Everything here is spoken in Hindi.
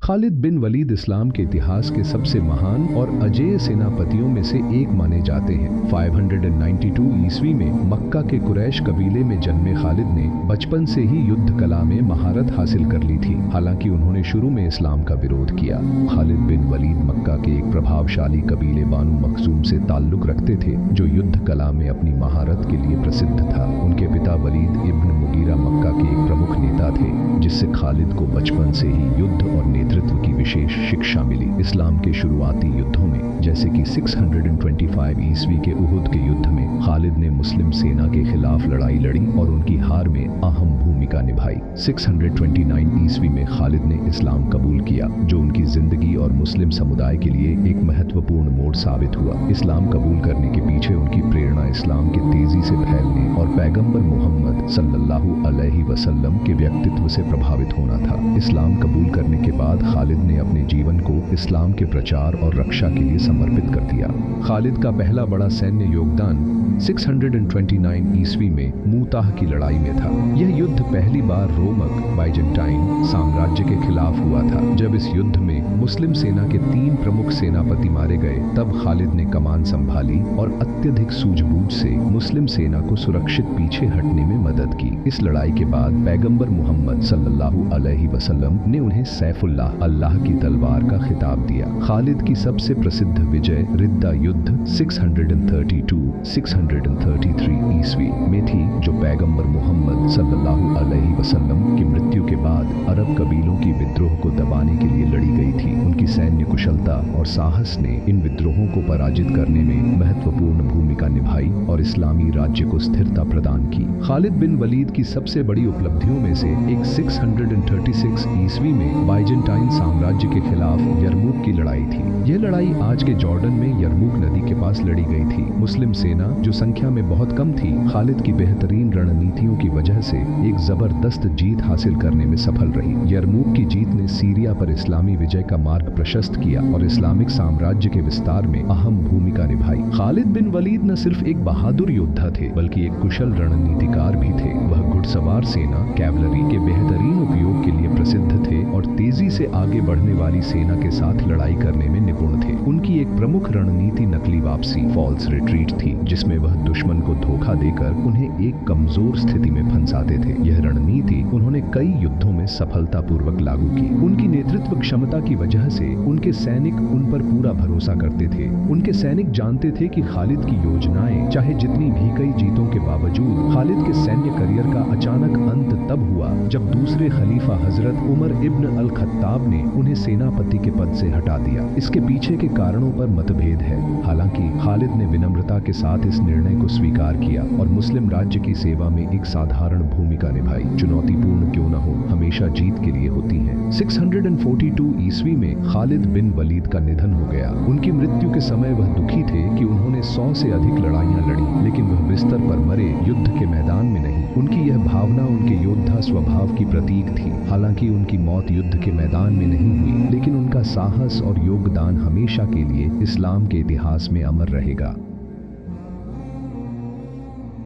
खालिद बिन वलीद इस्लाम के इतिहास के सबसे महान और अजेय सेनापतियों में से एक माने जाते हैं। 592 ईस्वी में मक्का के कुरैश कबीले में जन्मे खालिद ने बचपन से ही युद्ध कला में महारत हासिल कर ली थी। हालांकि उन्होंने शुरू में इस्लाम का विरोध किया। खालिद बिन वलीद मक्का के एक प्रभावशाली कबीले बानु मखजूम से ताल्लुक रखते थे, जो युद्ध कला में अपनी महारत के लिए प्रसिद्ध था। उनके पिता वलीद इब्न मुगीरा मक्का के एक प्रमुख नेता थे, जिससे खालिद को बचपन से ही युद्ध और नेतृत्व की विशेष शिक्षा मिली। इस्लाम के शुरुआती युद्धों में, जैसे कि 625 ईस्वी के उहुद के युद्ध में, खालिद ने मुस्लिम सेना के खिलाफ लड़ाई लड़ी और उनकी हार में अहम भूमिका निभाई। 629 ईस्वी में खालिद ने इस्लाम कबूल किया, जो उनकी जिंदगी और मुस्लिम समुदाय के लिए एक महत्वपूर्ण मोड़ साबित हुआ। इस्लाम कबूल करने के पीछे उनकी प्रेरणा इस्लाम के तेजी से फैलने और पैगंबर मोहम्मद सल्लल्लाहु अलैहि वसल्लम के व्यक्तित्व से प्रभावित होना था। इस्लाम कबूल करने के बाद खालिद ने अपने जीवन को इस्लाम के प्रचार और रक्षा के लिए समर्पित कर दिया। खालिद का पहला बड़ा सैन्य योगदान 629 ईस्वी में मूताह की लड़ाई में था। यह युद्ध पहली बार रोमक बाइजेंटाइन साम्राज्य के खिलाफ हुआ था। जब इस युद्ध में मुस्लिम सेना के 3 प्रमुख सेनापति मारे गए, तब खालिद ने कमान संभाली और अत्यधिक सूझबूझ से मुस्लिम सेना को सुरक्षित पीछे हटने में मदद की। इस लड़ाई के बाद पैगंबर मोहम्मद सल्लल्लाहु अलैहि वसल्लम ने उन्हें सैफुल्लाह, अल्लाह की तलवार का खिताब दिया। खालिद की सबसे प्रसिद्ध विजय रिद्दा युद्ध 633 ईस्वी में थी, जो पैगंबर मोहम्मद सल्लल्लाहु अलैहि वसल्लम की मृत्यु के बाद अरब कबीलों की विद्रोह को दबाने के लिए लड़ी गई थी। उनकी सैन्य कुशलता और साहस ने इन विद्रोहों को पराजित करने में महत्वपूर्ण भूमिका निभाई और इस्लामी राज्य को स्थिरता प्रदान की। खालिद बिन वलीद की सबसे बड़ी उपलब्धियों में से एक 636 ईस्वी में बाइजेंटाइन साम्राज्य के खिलाफ यरमुक की लड़ाई थी। यह लड़ाई आज के जॉर्डन में यरमुक नदी के पास लड़ी गई थी। मुस्लिम सेना, जो संख्या में बहुत कम थी, खालिद की बेहतरीन रणनीतियों की वजह से एक जबरदस्त जीत हासिल करने में सफल रही। यरमुक की जीत ने सीरिया पर इस्लामी विजय का मार्ग प्रशस्त किया और इस्लामिक साम्राज्य के विस्तार में अहम भूमिका निभाई। खालिद बिन वलीद न सिर्फ एक बहादुर योद्धा थे, बल्कि एक कुशल रणनीतिकार भी थे। वह घुड़सवार सेना, कैवलरी के बेहतरीन उपयोग के लिए प्रसिद्ध थे और तेजी से आगे बढ़ने वाली सेना के साथ लड़ाई करने में निपुण थे। उनकी एक प्रमुख रणनीति नकली वापसी, फॉल्स रिट्रीट थी, जिसमें वह दुश्मन को धोखा देकर उन्हें एक कमजोर स्थिति में फंसाते थे। यह रणनीति उन्होंने कई युद्धों में सफलतापूर्वक लागू की। उनकी नेतृत्व क्षमता की वजह से उनके सैनिक उन पर पूरा भरोसा करते थे। उनके सैनिक जानते थे कि खालिद की योजनाएं, चाहे जितनी भी कई जीतों के बावजूद, खालिद के सैन्य करियर का अचानक अंत तब हुआ जब दूसरे खलीफा हजरत उमर इब्न अल खत्ताब ने उन्हें सेनापति के पद से हटा दिया। इसके पीछे के कारणों पर मतभेद है। हालांकि खालिद ने विनम्रता के साथ इस निर्णय को स्वीकार किया और मुस्लिम राज्य की सेवा में एक साधारण भूमिका निभाई। चुनौतीपूर्ण क्यों न हो, हमेशा जीत के लिए होती है। 642 ईस्वी में खालिद बिन वलीद का निधन हो गया। उनकी मृत्यु के समय वह दुखी थे कि उन्होंने 100 से अधिक लड़ाइयां लड़ी, लेकिन वह बिस्तर पर मरे, युद्ध के मैदान में नहीं। उनकी यह भावना उनके योद्धा स्वभाव की प्रतीक थी। हालांकि उनकी मौत युद्ध के मैदान में नहीं हुई, लेकिन उनका साहस और योगदान हमेशा के लिए इस्लाम के इतिहास में अमर रहेगा।